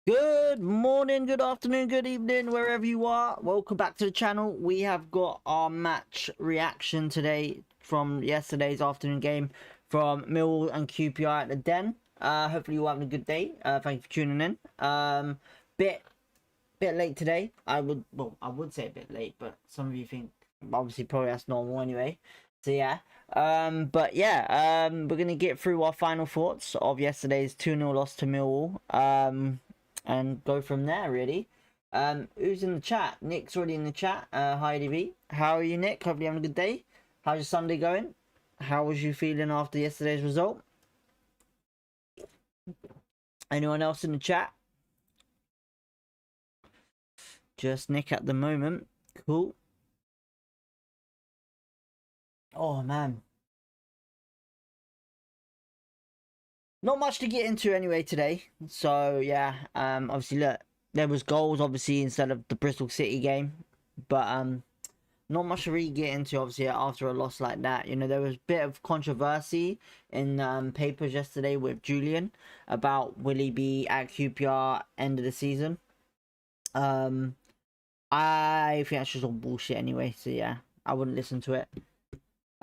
Good morning, good afternoon, good evening, wherever you are. Welcome back to the channel. We have got our match reaction today from yesterday's afternoon game from Millwall and QPR at the Den. Hopefully you're having a good day. Thank you for tuning in. Bit late today. I would say a bit late, but some of you think obviously probably that's normal anyway. So yeah. We're gonna get through our final thoughts of yesterday's 2-0 loss to Millwall. And go from there, really. Who's in the chat? Nick's already in the chat. Hi, DB. How are you, Nick? Hopefully you're having a good day. How's your Sunday going? How was you feeling after yesterday's result? Anyone else in the chat? Just Nick at the moment. Cool. Oh, man. Not much to get into anyway today. So, yeah. Obviously, look. There was goals, obviously, instead of the Bristol City game. But, not much to really get into, obviously, after a loss like that. You know, there was a bit of controversy in papers yesterday with Julian about will he be at QPR end of the season. I think that's just all bullshit anyway, so yeah, I wouldn't listen to it.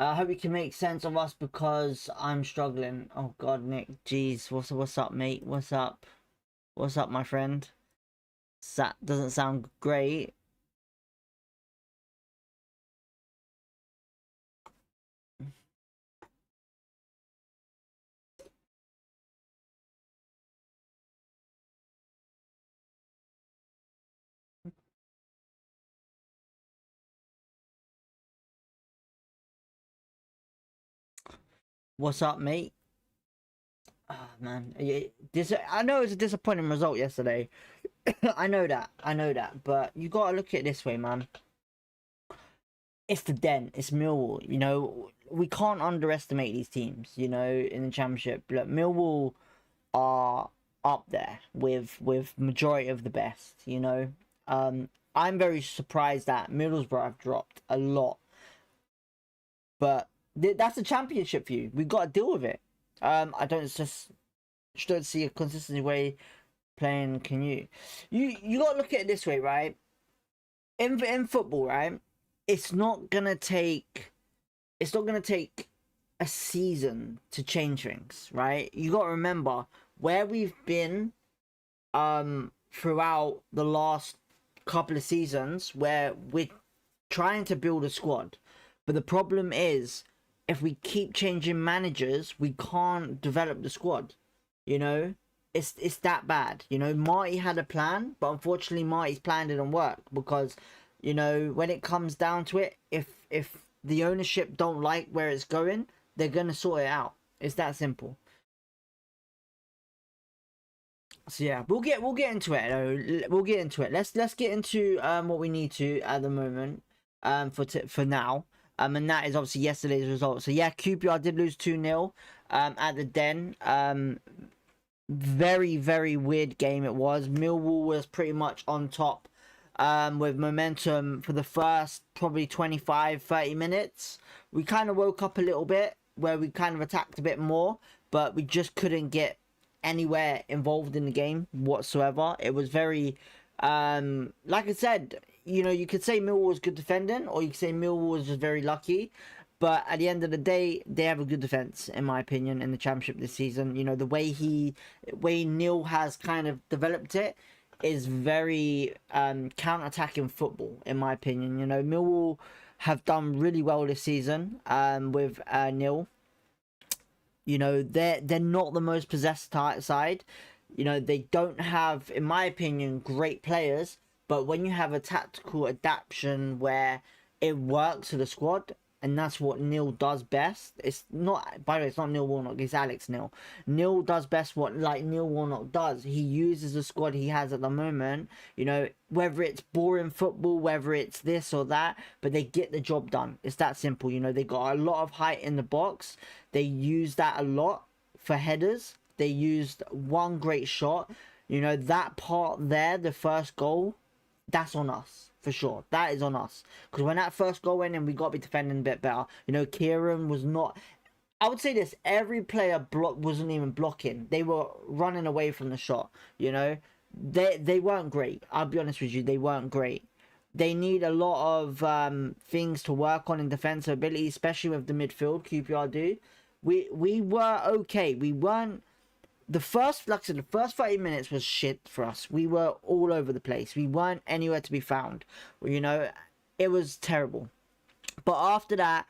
I hope you can make sense of us because I'm struggling. Oh god, Nick, jeez, what's up, mate? What's up? What's up, my friend? That doesn't sound great. What's up, mate? Oh man, I know it's a disappointing result yesterday. I know that, but you gotta look at it this way, man. It's the Den, it's Millwall. You know, we can't underestimate these teams. You know, in the Championship, look, Millwall are up there with majority of the best. You know, I'm very surprised that Middlesbrough have dropped a lot, but that's the Championship for you. We've got to deal with it. I don't see a consistent way playing. Can you got to look at it this way, right? In football, right? It's not gonna take a season to change things, right? You got to remember where we've been throughout the last couple of seasons where we're trying to build a squad, but the problem is if we keep changing managers we can't develop the squad. You know, it's that bad. You know, Marty had a plan, but unfortunately Marty's plan didn't work because, you know, when it comes down to it, if the ownership don't like where it's going, they're gonna sort it out. It's that simple. So yeah, we'll get into it though. We'll get into it. Let's get into what we need to at the moment for now. And that is obviously yesterday's result. So yeah, QPR did lose 2-0 at the Den. Very weird game it was. Millwall was pretty much on top with momentum for the first probably 25-30 minutes. We kind of woke up a little bit where we kind of attacked a bit more, but we just couldn't get anywhere involved in the game whatsoever. It was very like I said, you know, you could say Millwall was good defending or you could say Millwall was just very lucky, but at the end of the day they have a good defense in my opinion in the Championship this season. You know, the way Neil has kind of developed it is very counter-attacking football in my opinion. You know, Millwall have done really well this season with Neil. You know, they're not the most possessed side. You know, they don't have, in my opinion, great players. But when you have a tactical adaptation where it works for the squad, and that's what Neil does best. It's not, by the way, it's not Neil Warnock, it's Alex Neil. Neil does best what like Neil Warnock does. He uses the squad he has at the moment, you know, whether it's boring football, whether it's this or that, but they get the job done. It's that simple. You know, they got a lot of height in the box. They use that a lot for headers. They used one great shot. You know, that part there, the first goal, that's on us. For sure, that is on us. Because when that first goal went in, we got to be defending a bit better. You know, Kieran was not... I would say this, every player wasn't even blocking. They were running away from the shot, you know. they weren't great. I'll be honest with you, they weren't great. They need a lot of things to work on in defensive ability, especially with the midfield. QPR do. We were okay. We weren't the first, like I said, the first 30 minutes was shit for us. We were all over the place. We weren't anywhere to be found. You know, it was terrible. But after that,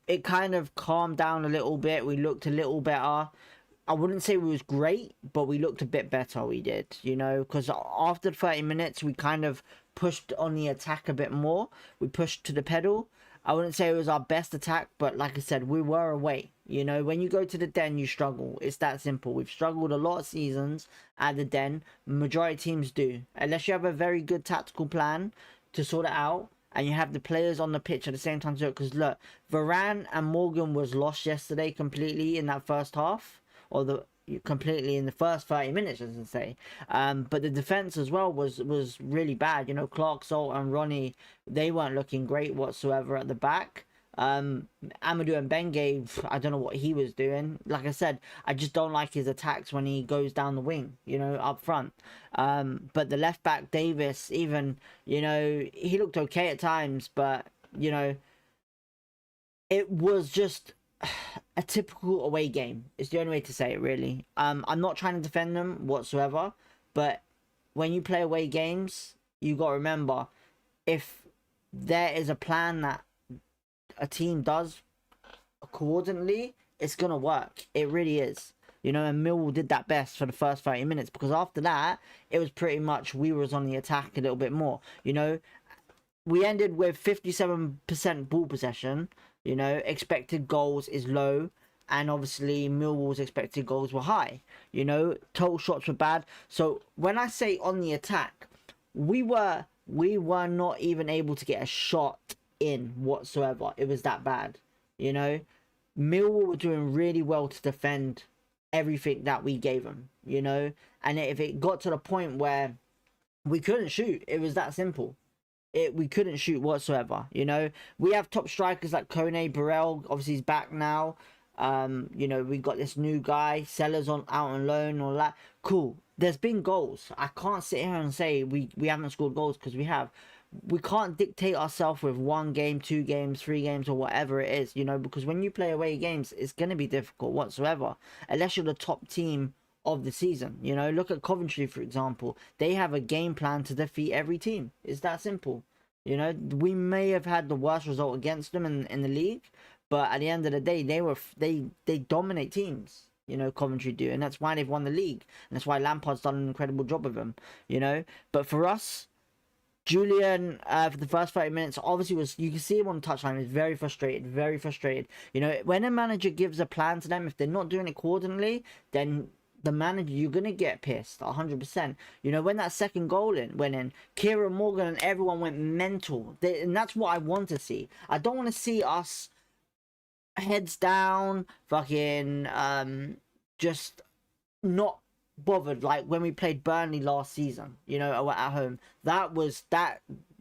it kind of calmed down a little bit. We looked a little better. I wouldn't say we was great, but we looked a bit better. We did, you know, because after 30 minutes, we kind of pushed on the attack a bit more. We pushed to the pedal. I wouldn't say it was our best attack, but like I said, we were away. You know, when you go to the Den, you struggle. It's that simple. We've struggled a lot of seasons at the Den. Majority teams do. Unless you have a very good tactical plan to sort it out, and you have the players on the pitch at the same time to do it. Because look, Varane and Morgan was lost yesterday completely in that first half. Or completely in the first 30 minutes, as I say. But the defense as well was really bad. You know, Clark, Salt, and Ronnie, they weren't looking great whatsoever at the back. Amadou and Benge, I don't know what he was doing. Like I said, I just don't like his attacks when he goes down the wing, you know, up front. But the left back, Davis, even, you know, he looked okay at times, but, you know, it was just a typical away game. It's the only way to say it, really. I'm not trying to defend them whatsoever, but when you play away games, you got to remember, if there is a plan that a team does coordinately, it's gonna work. It really is, you know. And Millwall did that best for the first 30 minutes, because after that, it was pretty much we was on the attack a little bit more. You know, we ended with 57% ball possession. You know, expected goals is low, and obviously Millwall's expected goals were high. You know, total shots were bad. So when I say on the attack, we were not even able to get a shot in whatsoever. It was that bad. You know, Millwall were doing really well to defend everything that we gave them. You know, and if it got to the point where we couldn't shoot, it was that simple. We couldn't shoot whatsoever. You know, we have top strikers like Kone, Burrell, obviously he's back now. You know, we got this new guy, Sellers out on loan, all that. Cool. There's been goals. I can't sit here and say we haven't scored goals, because we have. We can't dictate ourselves with 1 game, 2 games, 3 games, or whatever it is, you know, because when you play away games, it's going to be difficult whatsoever, unless you're the top team of the season. You know, look at Coventry, for example. They have a game plan to defeat every team. It's that simple. You know, we may have had the worst result against them in the league, but at the end of the day, they dominate teams. You know, Coventry do, and that's why they've won the league, and that's why Lampard's done an incredible job of them. You know, but for us, Julian, for the first 30 minutes, obviously you can see him on the touchline, he's very frustrated, very frustrated. You know, when a manager gives a plan to them, if they're not doing it coordinately, then the manager, you're going to get pissed, 100%. You know, when that second goal went in, Kieran Morgan and everyone went mental. And that's what I want to see. I don't want to see us heads down, fucking, just not bothered like when we played Burnley last season, you know, at home.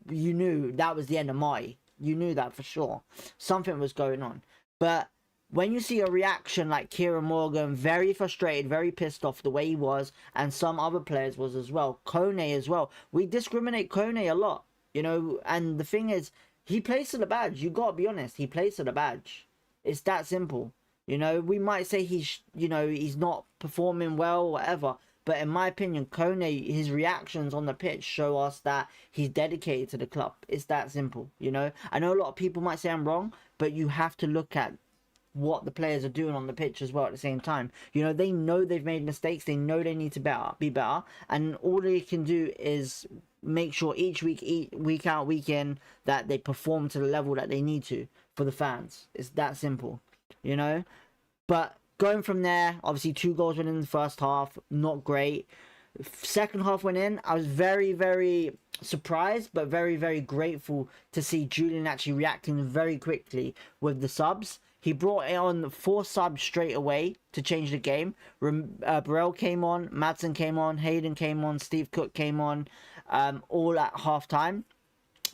You knew that was the end of Marty. You knew that for sure. Something was going on. But when you see a reaction like Kieran Morgan, very frustrated, very pissed off the way he was, and some other players was as well, Kone as well. We discriminate Kone a lot, you know, and the thing is, he plays for the badge. You gotta be honest, he plays for the badge. It's that simple. You know, we might say he's not performing well or whatever, but in my opinion, Kone, his reactions on the pitch show us that he's dedicated to the club. It's that simple, you know. I know a lot of people might say I'm wrong, but you have to look at what the players are doing on the pitch as well at the same time. You know, they know they've made mistakes. They know they need to be better. And all they can do is make sure each week out, week in, that they perform to the level that they need to for the fans. It's that simple, you know. But going from there, obviously 2 goals went in the first half, not great. Second half went in, I was very, very surprised, but very, very grateful to see Julian actually reacting very quickly with the subs. He brought on 4 subs straight away to change the game. Burrell came on, Madsen came on, Hayden came on, Steve Cook came on, all at half time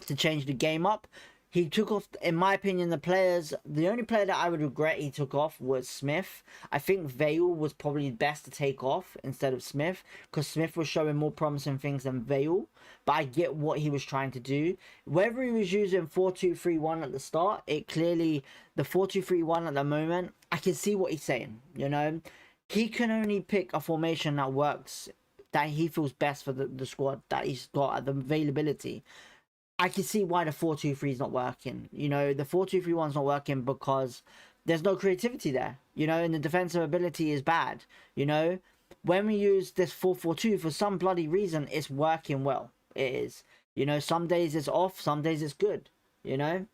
to change the game up. he took off, in my opinion, the only player that I would regret he took off was Smith. I think Vale was probably best to take off instead of Smith, because Smith was showing more promising things than Vale. But I get what he was trying to do. Whether he was using 4-2-3-1 at the start, it clearly, the 4-2-3-1 at the moment, I can see what he's saying, you know. He can only pick a formation that works, that he feels best for the squad that he's got at the availability. I can see why the 4-2-3 is not working. You know, the 4-2-3-1 is not working because there's no creativity there. You know, and the defensive ability is bad. You know, when we use this 4-4-2, for some bloody reason, it's working well. It is. You know, some days it's off, some days it's good. You know,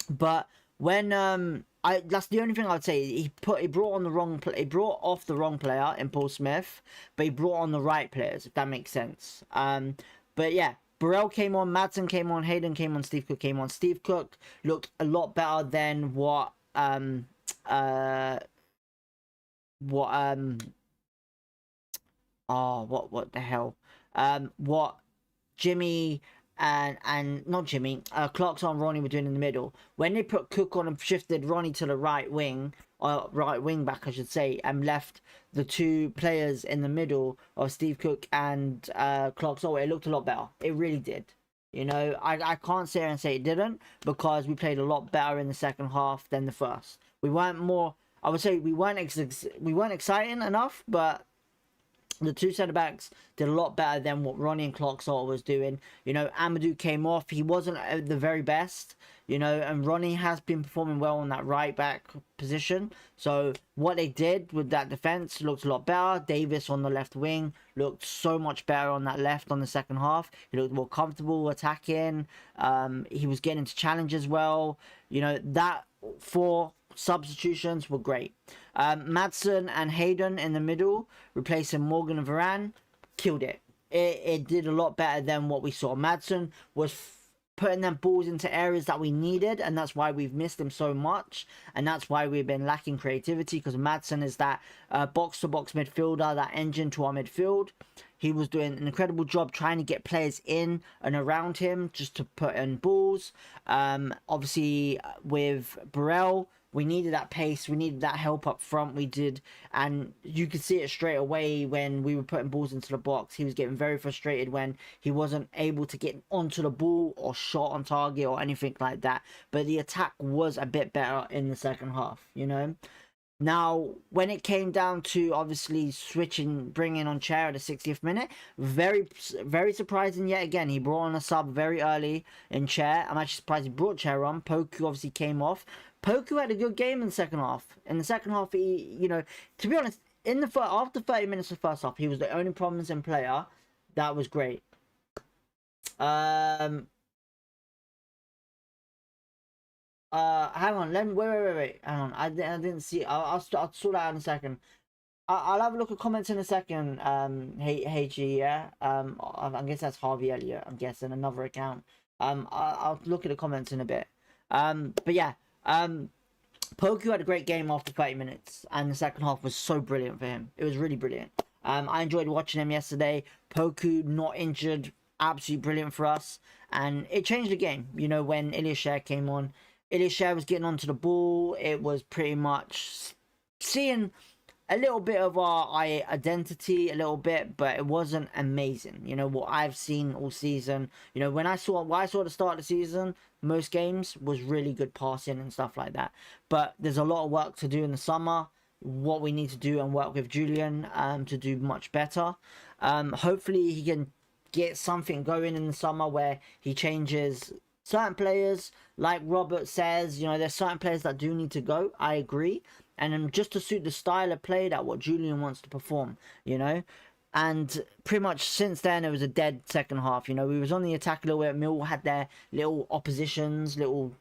but when that's the only thing I'd say. He brought off the wrong player in Paul Smith, but he brought on the right players, if that makes sense. But yeah. Burrell came on, Madsen came on, Hayden came on, Steve Cook came on. Steve Cook looked a lot better than what the hell? What Jimmy and not Jimmy, Clarkson, Ronnie were doing in the middle. When they put Cook on and shifted Ronnie to the right wing, or right wing back I should say, and left the two players in the middle of Steve Cook and Clarkson, it looked a lot better. It really did. You know, I can't sit here and say it didn't, because we played a lot better in the second half than the first. We weren't more, I would say we weren't exciting enough, but the two centre-backs did a lot better than what Ronnie and Clarkson was doing. You know, Amadou came off. He wasn't at the very best, you know, and Ronnie has been performing well on that right-back position. So what they did with that defence looked a lot better. Davis on the left wing looked so much better on that left on the second half. He looked more comfortable attacking. He was getting into challenges well. You know, that four substitutions were great. Madsen and Hayden in the middle, replacing Morgan and Varane, killed it. It did a lot better than what we saw. Madsen was putting them balls into areas that we needed, and that's why we've missed him so much, and that's why we've been lacking creativity, because Madsen is that box-to-box midfielder, that engine to our midfield. He was doing an incredible job trying to get players in and around him just to put in balls. Obviously, with Burrell, we needed that pace. We needed that help up front. We did. And you could see it straight away when we were putting balls into the box. He was getting very frustrated when he wasn't able to get onto the ball or shot on target or anything like that. But the attack was a bit better in the second half, you know. Now, when it came down to obviously bringing on Chair at the 60th minute, very, very surprising yet again. He brought on a sub very early in Chair. I'm actually surprised he brought Chair on. Poku obviously came off. Poku had a good game in the second half. In the second half, he, you know, to be honest, after 30 minutes of the first half, he was the only promising player. That was great. Hang on. Wait. Hang on. I didn't see. I'll sort that out in a second. I'll have a look at comments in a second. HG, yeah. I guess that's Harvey Elliott. I'm guessing another account. I'll look at the comments in a bit. But yeah. Poku had a great game after 30 minutes, and the second half was so brilliant for him. It was really brilliant. I enjoyed watching him yesterday. Poku not injured, absolutely brilliant for us, and it changed the game. You know, when Ilyashev came on, Ilyashev was getting onto the ball. It was pretty much seeing a little bit of our identity, a little bit, but it wasn't amazing. You know, what I've seen all season, you know, what I saw at the start of the season, most games was really good passing and stuff like that. But there's a lot of work to do in the summer, what we need to do and work with Julian to do much better. Hopefully he can get something going in the summer where he changes certain players. Like Robert says, you know, there's certain players that do need to go. I agree. And then just to suit the style of play that what Julian wants to perform, you know. And pretty much since then, it was a dead second half. You know, we was on the attack a little bit. Millwall had their little oppositions, little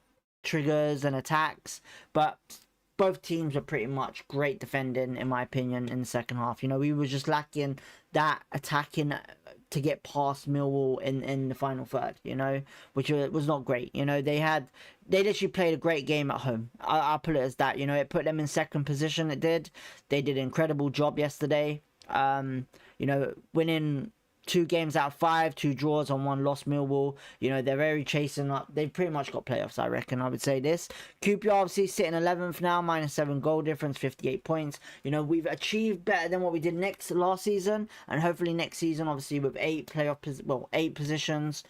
triggers and attacks. But both teams were pretty much great defending, in my opinion, in the second half. You know, we were just lacking that attacking to get past Millwall in the final third, you know, which was not great. You know, they literally played a great game at home. I'll put it as that. You know, it put them in second position. It did. They did an incredible job yesterday. You know, winning 2 games out of 5, 2 draws and 1 loss. Millwall, you know, they're very chasing up. They've pretty much got playoffs, I reckon. I would say this. QPR obviously sitting 11th now, -7 goal difference, 58 points. You know, we've achieved better than what we did last season, and hopefully next season, obviously with 8 positions,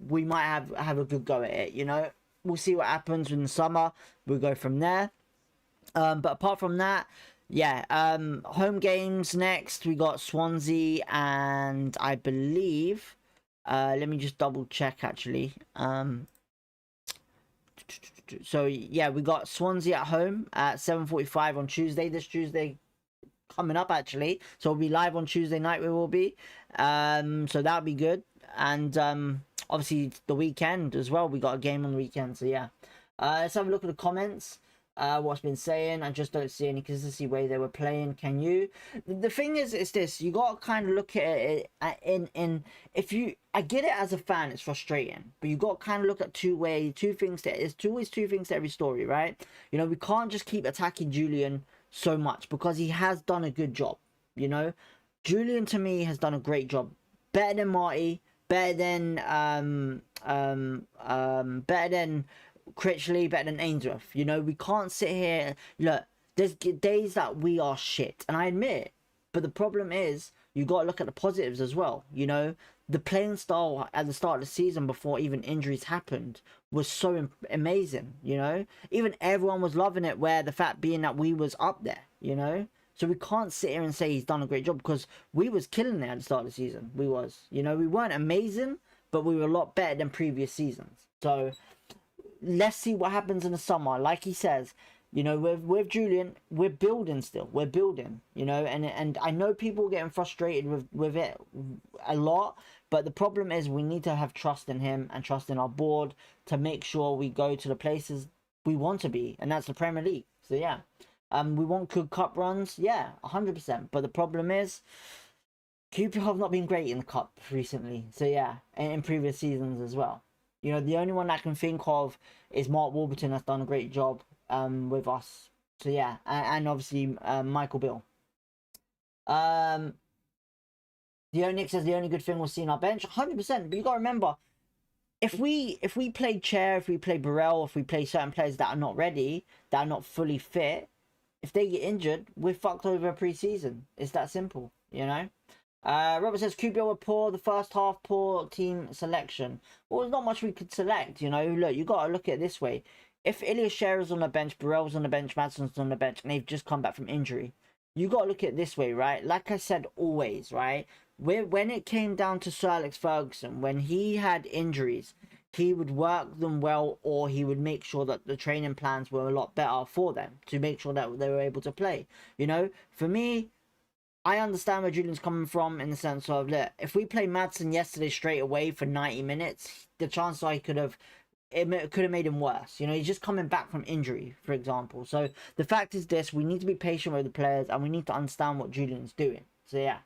we might have a good go at it. You know, we'll see what happens in the summer. We'll go from there. But apart from that, yeah, home games next. We got Swansea and I believe, let me just double check actually. So yeah, we got Swansea at home at 7:45 on Tuesday. This Tuesday coming up actually. So we'll be live on Tuesday night. We will be. So that'll be good. And obviously the weekend as well. We got a game on the weekend. So yeah. Let's have a look at the comments. What's been saying. I just don't see any consistency way they were playing. Can you? The thing is, it's this. You got to kind of look at it in if you. I get it as a fan. It's frustrating, but you got to kind of look at two things. There's always two things to every story, right? You know, we can't just keep attacking Julian so much because he has done a good job. You know, Julian to me has done a great job. Better than Marty. Better than better than Critchley, better than Ainsworth. You know, we can't sit here. Look, there's days that we are shit, and I admit it. But the problem is, you got to look at the positives as well. You know, the playing style at the start of the season before even injuries happened was so amazing. You know, even everyone was loving it. Where the fact being that we was up there. You know, so we can't sit here and say he's done a great job because we was killing it at the start of the season. We was. You know, we weren't amazing, but we were a lot better than previous seasons. So let's see what happens in the summer. Like he says, you know, with Julian, we're building still. We're building, you know, and I know people getting frustrated with it a lot, but the problem is we need to have trust in him and trust in our board to make sure we go to the places we want to be, and that's the Premier League. So yeah, we want good cup runs, yeah, 100%. But the problem is, QPR have not been great in the cup recently. So yeah, and in previous seasons as well. You know, the only one I can think of is Mark Warburton has done a great job with us. So yeah, and obviously Michael Bill. Nick says the only good thing we'll see in our bench, 100%. But you got to remember, if we play Chair, if we play Burrell, if we play certain players that are not ready, that are not fully fit, if they get injured, we're fucked over a pre-season. It's that simple, you know. Robert says QPR were poor the first half, poor team selection. Well, there's not much we could select, you know. Look, you got to look at it this way. If Ilya Shearer's on the bench, Burrell's on the bench, Madson's on the bench, and they've just come back from injury, you got to look at it this way, right? Like I said, always, right? When it came down to Sir Alex Ferguson, when he had injuries, he would work them well, or he would make sure that the training plans were a lot better for them to make sure that they were able to play. You know, for me, I understand where Julian's coming from in the sense of, look, if we play Madsen yesterday straight away for 90 minutes, the chance I could have made him worse. You know, he's just coming back from injury, for example. So the fact is this, we need to be patient with the players and we need to understand what Julian's doing. So yeah.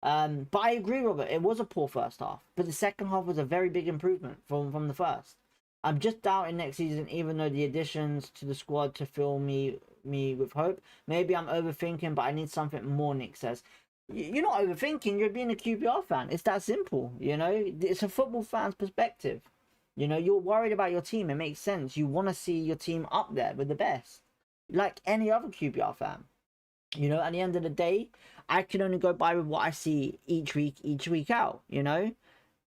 But I agree, Robert, it was a poor first half. But the second half was a very big improvement from the first. I'm just doubting next season, even though the additions to the squad to fill me with hope. Maybe I'm overthinking, but I need something more, Nick says. You're not overthinking, you're being a QPR fan. It's that simple, you know? It's a football fan's perspective. You know, you're worried about your team. It makes sense. You want to see your team up there with the best. Like any other QPR fan. You know, at the end of the day, I can only go by with what I see each week out, you know?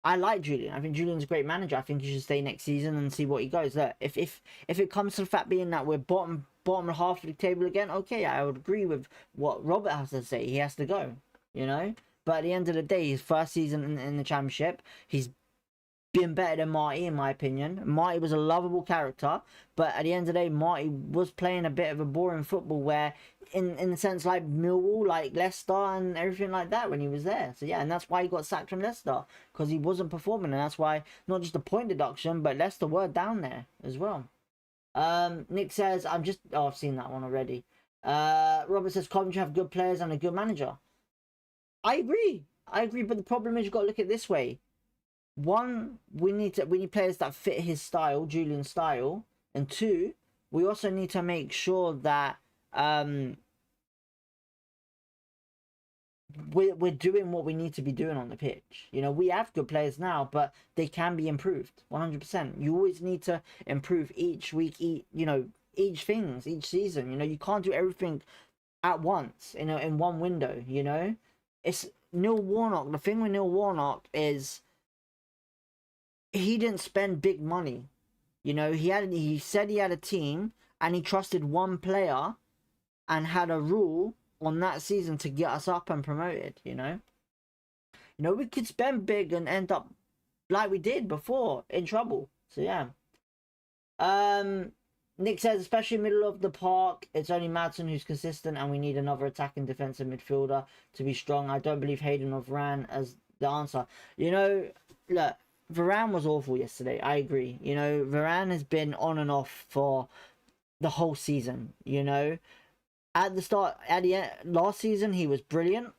I like Julian. I think Julian's a great manager. I think he should stay next season and see what he goes. Look, if it comes to the fact being that we're bottom half of the table again, okay, I would agree with what Robert has to say. He has to go, you know. But at the end of the day, his first season in the Championship, he's been better than Marty, in my opinion. Marty was a lovable character, but at the end of the day, Marty was playing a bit of a boring football where, in the sense like Millwall, like Leicester and everything like that when he was there. So yeah, and that's why he got sacked from Leicester, because he wasn't performing, and that's why not just the point deduction, but Leicester were down there as well. Nick says, I've seen that one already. Robert says, Coventry have good players and a good manager. I agree, but the problem is you've got to look at it this way. One, we need players that fit his style, Julian's style, and two, we also need to make sure that we're doing what we need to be doing on the pitch. You know, we have good players now, but they can be improved 100%. You always need to improve each week, each season. You know, you can't do everything at once, in one window. You know, it's Neil Warnock. The thing with Neil Warnock is he didn't spend big money. You know, he said he had a team and he trusted one player and had a rule on that season to get us up and promoted. You know, we could spend big and end up like we did before, in trouble. So yeah. Nick says, especially middle of the park, it's only Madsen who's consistent, and we need another attacking defensive midfielder to be strong. I don't believe Hayden or Varane as the answer. You know, look, Varane was awful yesterday. I agree. You know, Varane has been on and off for the whole season. You know, at the end, last season he was brilliant.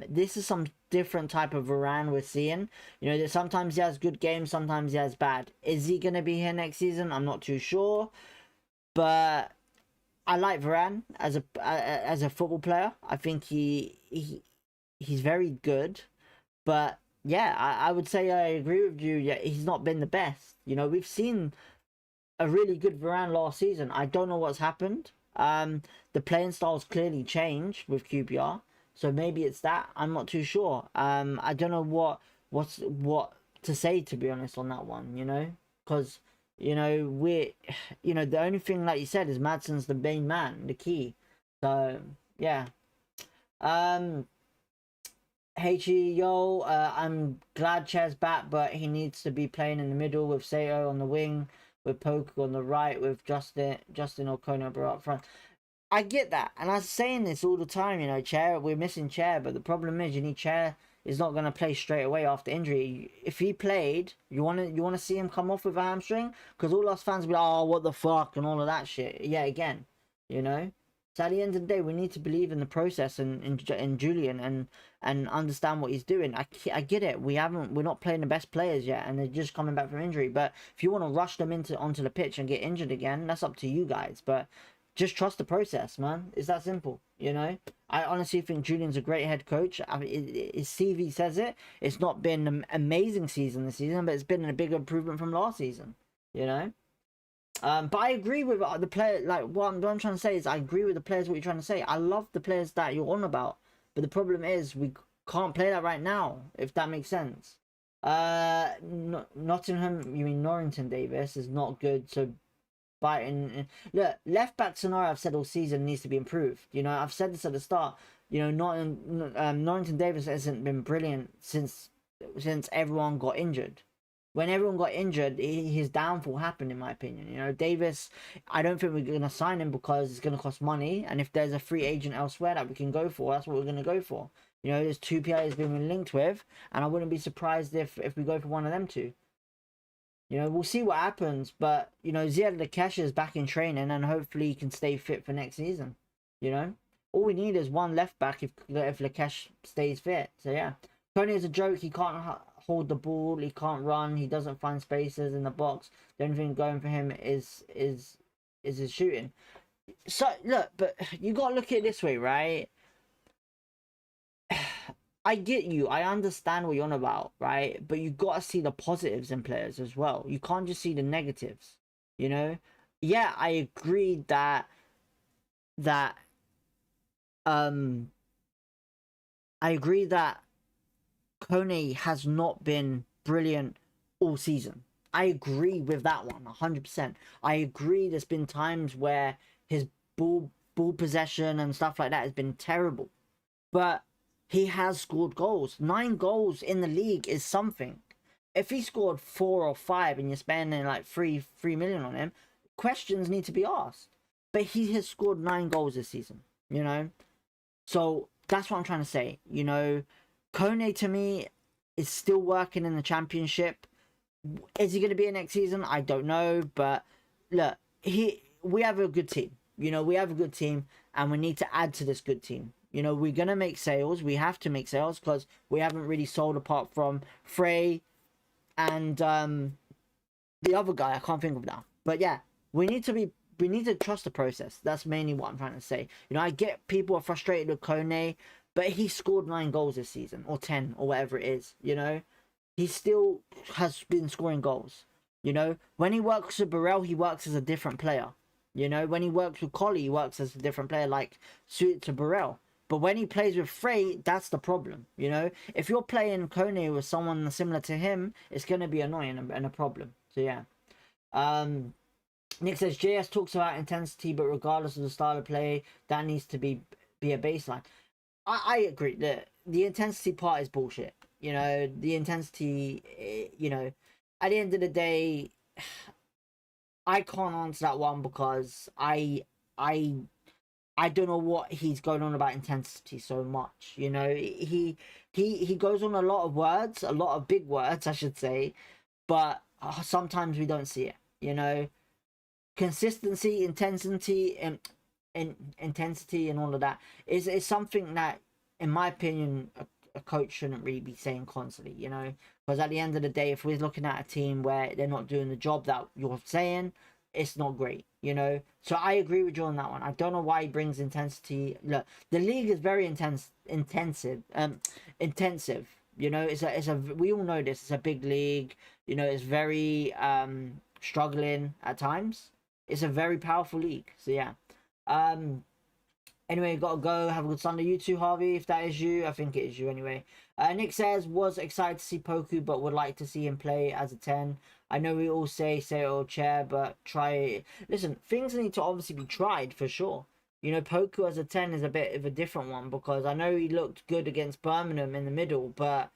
This is some different type of Varane we're seeing. You know, that sometimes he has good games, sometimes he has bad. Is he gonna be here next season? I'm not too sure, but I like Varane as a football player. I think he's very good, but yeah, I would say I agree with you. Yeah, he's not been the best. You know, we've seen a really good Varane last season. I don't know what's happened. The playing style's clearly changed with QPR. So maybe it's that. I'm not too sure. I don't know what to say, to be honest, on that one, you know? Because, you know, the only thing, like you said, is Madsen's the main man, the key. So, yeah. HE, yo, I'm glad Chair's back, but he needs to be playing in the middle with Sato on the wing, with Poker on the right, with Justin or Konoba up front. I get that, and I'm saying this all the time, you know, Chair, we're missing Chair, but the problem is you need Chair is not going to play straight away after injury. If he played, you want to see him come off with a hamstring? Because all us fans will be like, oh, what the fuck, and all of that shit. Yeah, again, you know? So at the end of the day, we need to believe in the process and in Julian and understand what he's doing. I get it. We're not playing the best players yet, and they're just coming back from injury. But if you want to rush them onto the pitch and get injured again, that's up to you guys. But just trust the process, man. It's that simple, you know? I honestly think Julian's a great head coach. I mean, his CV says it. It's not been an amazing season this season, but it's been a big improvement from last season, you know? But I agree with the player. Like, what I'm trying to say is I agree with the players, what you're trying to say. I love the players that you're on about. But the problem is we can't play that right now, if that makes sense. Nottingham, you mean Norrington Davis, is not good, so biting. Look, left back scenario I've said all season needs to be improved. You know, I've said this at the start. You know, Norrington Davis hasn't been brilliant since everyone got injured. When everyone got injured, his downfall happened, in my opinion. You know, Davis, I don't think we're going to sign him because it's going to cost money. And if there's a free agent elsewhere that we can go for, that's what we're going to go for. You know, there's two players we've been linked with, and I wouldn't be surprised if we go for one of them two. You know, we'll see what happens, but, you know, Ziad Lakesh is back in training, and hopefully he can stay fit for next season. You know, all we need is one left back if Lakesh stays fit. So yeah, Tony is a joke. He can't hold the ball. He can't run. He doesn't find spaces in the box. The only thing going for him is his shooting. So look, but you gotta look at it this way, right? I get you. I understand what you're on about, right? But you got to see the positives in players as well. You can't just see the negatives, you know? Yeah, I agree that I agree that Kone has not been brilliant all season. I agree with that one 100%. I agree there's been times where his ball possession and stuff like that has been terrible. But he has scored goals. 9 goals in the league is something. If he scored 4 or 5 and you're spending like 3 million on him, questions need to be asked. But he has scored 9 goals this season, you know? So that's what I'm trying to say. You know, Kone to me is still working in the championship. Is he going to be in next season? I don't know. But look, we have a good team. You know, we have a good team, and we need to add to this good team. You know, we're going to make sales. We have to make sales because we haven't really sold apart from Frey and the other guy. I can't think of now. But yeah, we need to trust the process. That's mainly what I'm trying to say. You know, I get people are frustrated with Kone, but he scored 9 goals this season, or 10, or whatever it is, you know? He still has been scoring goals, you know? When he works with Burrell, he works as a different player, you know? When he works with Colley, he works as a different player, like, suited to Burrell. But when he plays with Frey, that's the problem, you know? If you're playing Kone with someone similar to him, it's going to be annoying and a problem. So, yeah. Nick says, JS talks about intensity, but regardless of the style of play, that needs to be a baseline. I agree that the intensity part is bullshit. You know, the intensity, you know, at the end of the day, I can't answer that one because I don't know what he's going on about intensity so much. You know, he goes on a lot of words, a lot of big words, I should say, but sometimes we don't see it. You know, consistency, intensity, and intensity, and all of that is something that, in my opinion, a coach shouldn't really be saying constantly. You know, because at the end of the day, if we're looking at a team where they're not doing the job that you're saying, it's not great, you know. So I agree with you on that one. I don't know why he brings intensity. Look, the league is very intensive. You know, it's a we all know this. It's a big league. You know, it's very struggling at times. It's a very powerful league. So yeah. Anyway, gotta go. Have a good Sunday, you too, Harvey. If that is you, I think it is you anyway. Nick says, was excited to see Poku, but would like to see him play as a 10. I know we all say or chair, but try. Listen, things need to obviously be tried for sure. You know, Poku as a 10 is a bit of a different one because I know he looked good against Birmingham in the middle, but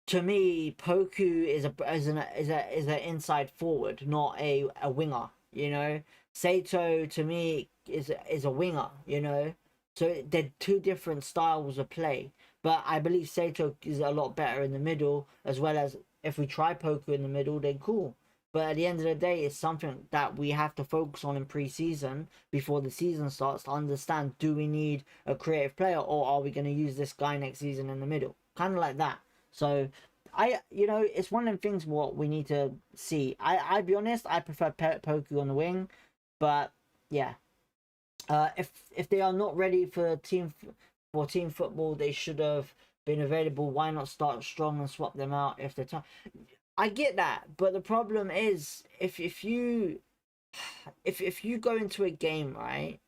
to me, Poku is an inside forward, not a winger. You know, Sato to me is a winger. You know, so they're two different styles of play. But I believe Sato is a lot better in the middle, as well as if we try Poku in the middle, then cool. But at the end of the day, it's something that we have to focus on in pre-season before the season starts to understand, do we need a creative player or are we going to use this guy next season in the middle? Kind of like that. So, you know, it's one of them things what we need to see. I'll be honest, I prefer Poku on the wing. But, yeah. If they are not ready for team football, they should have been available. Why not start strong and swap them out if they're I get that, but the problem is if you go into a game, right,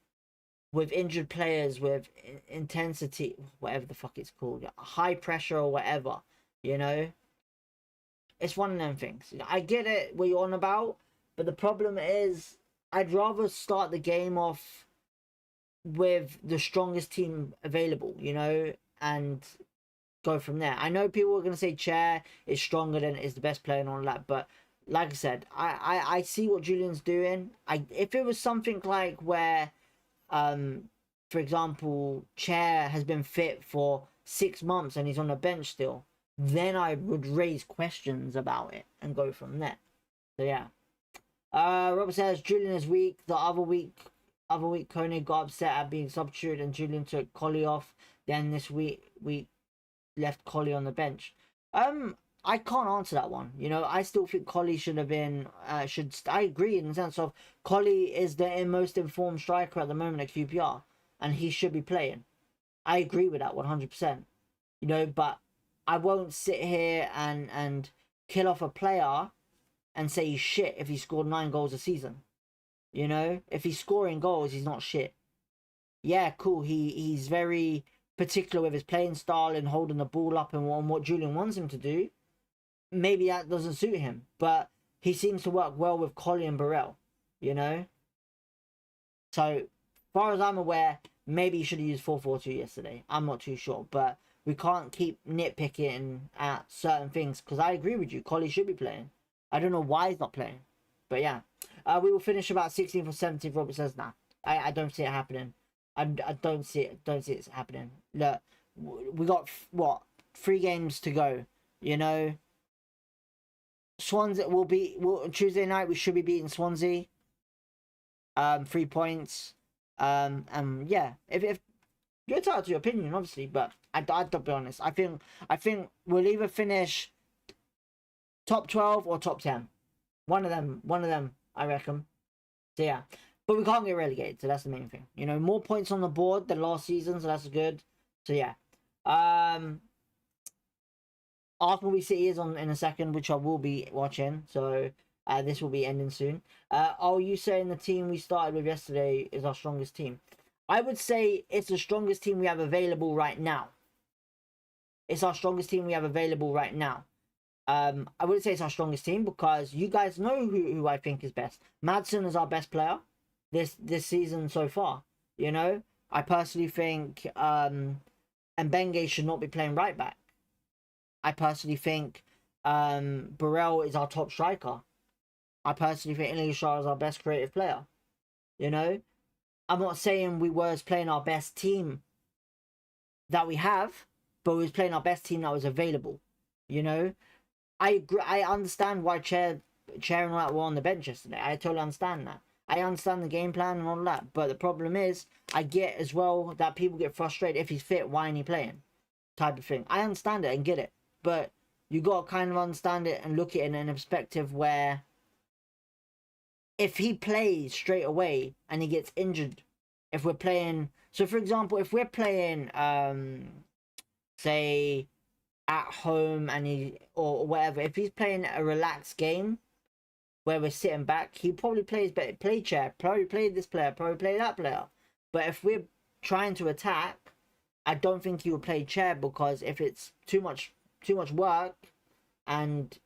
with injured players, with intensity, whatever the fuck it's called, high pressure or whatever, you know, it's one of them things. I get it what you're on about, but the problem is I'd rather start the game off with the strongest team available, you know, and go from there. I know people are going to say Chair is stronger than is the best player and all that, but like I said, I see what Julian's doing. If it was something like where, for example, Chair has been fit for 6 months and he's on the bench still, then I would raise questions about it and go from there. So yeah. Robert says Julian is weak. The other week Koenig got upset at being substituted and Julian took Colley off. Then this week left Colley on the bench. I can't answer that one. You know, I still think Colley should have been. I agree in the sense of Colley is the most informed striker at the moment at QPR, and he should be playing. I agree with that 100%. You know, but I won't sit here and kill off a player and say he's shit if he scored 9 goals a season. You know, if he's scoring goals, he's not shit. Yeah, cool. He's very particular with his playing style and holding the ball up and what Julian wants him to do. Maybe that doesn't suit him, but he seems to work well with Colley and Burrell, you know? So, as far as I'm aware, maybe he should have used 4-4-2 yesterday. I'm not too sure, but we can't keep nitpicking at certain things, because I agree with you, Colley should be playing. I don't know why he's not playing, but yeah. We will finish about 16th or 17th, Robert says, nah, I don't see it happening. I don't see it happening. Look, we got what 3 games to go. You know, Swansea Tuesday night. We should be beating Swansea. 3 points. And yeah, if you're entitled to your opinion, obviously, but I'll be honest. I think we'll either finish top 12 or top 10. One of them, I reckon. So yeah. But we can't get relegated, so that's the main thing. You know, more points on the board than last season, so that's good. So yeah. Arsenal v City is on in a second, which I will be watching. So this will be ending soon. Are you saying the team we started with yesterday is our strongest team? I would say it's the strongest team we have available right now. It's our strongest team we have available right now. I wouldn't say it's our strongest team because you guys know who I think is best. Madsen is our best player this season so far. You know, I personally think Mbenge should not be playing right back. I personally think Burrell is our top striker. I personally think Ilya is our best creative player. You know, I'm not saying we was playing our best team that we have, but we was playing our best team that was available. You know, I understand why Chair and all that were on the bench yesterday. I totally understand that. I understand the game plan and all that. But the problem is, I get as well that people get frustrated if he's fit, why ain't he playing? Type of thing. I understand it and get it. But you got to kind of understand it and look at it in a perspective where if he plays straight away and he gets injured, if we're playing... So, for example, if we're playing, say, at home and he... Or whatever, if he's playing a relaxed game where we're sitting back, he probably plays better. Play chair, probably play this player, probably play that player. But if we're trying to attack, I don't think he will play chair because if it's too much work and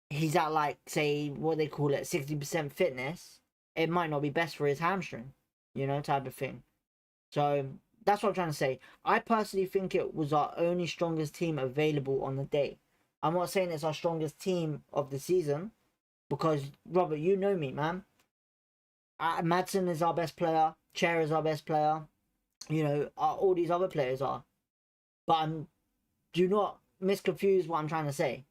he's at like, say, what they call it, 60% fitness, it might not be best for his hamstring, you know, type of thing. So that's what I'm trying to say. I personally think it was our only strongest team available on the day. I'm not saying it's our strongest team of the season because, Robert, you know me, man. Madsen is our best player. Chair is our best player. You know, all these other players are. But do not misconfuse what I'm trying to say.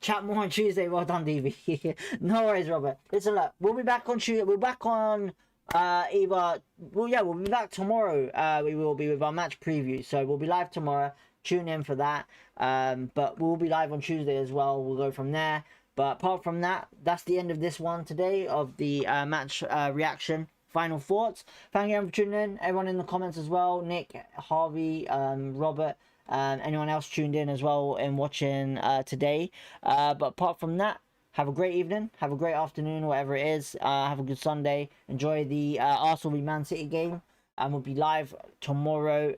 Chat more on Tuesday. Well done, DV. No worries, Robert. Listen, look, we'll be back on Tuesday. We're back on either... Well, yeah, we'll be back tomorrow. We will be with our match preview. So we'll be live tomorrow. Tune in for that. But we'll be live on Tuesday as well. We'll go from there. But apart from that, that's the end of this one today of the match reaction. Final thoughts. Thank you everyone for tuning in. Everyone in the comments as well. Nick, Harvey, Robert, anyone else tuned in as well and watching today. But apart from that, have a great evening. Have a great afternoon, whatever it is. Have a good Sunday. Enjoy the Arsenal v Man City game. And we'll be live tomorrow.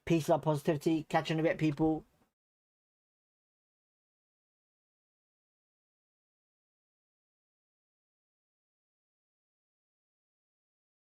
Peace, love, positivity. Catch you in a bit, people.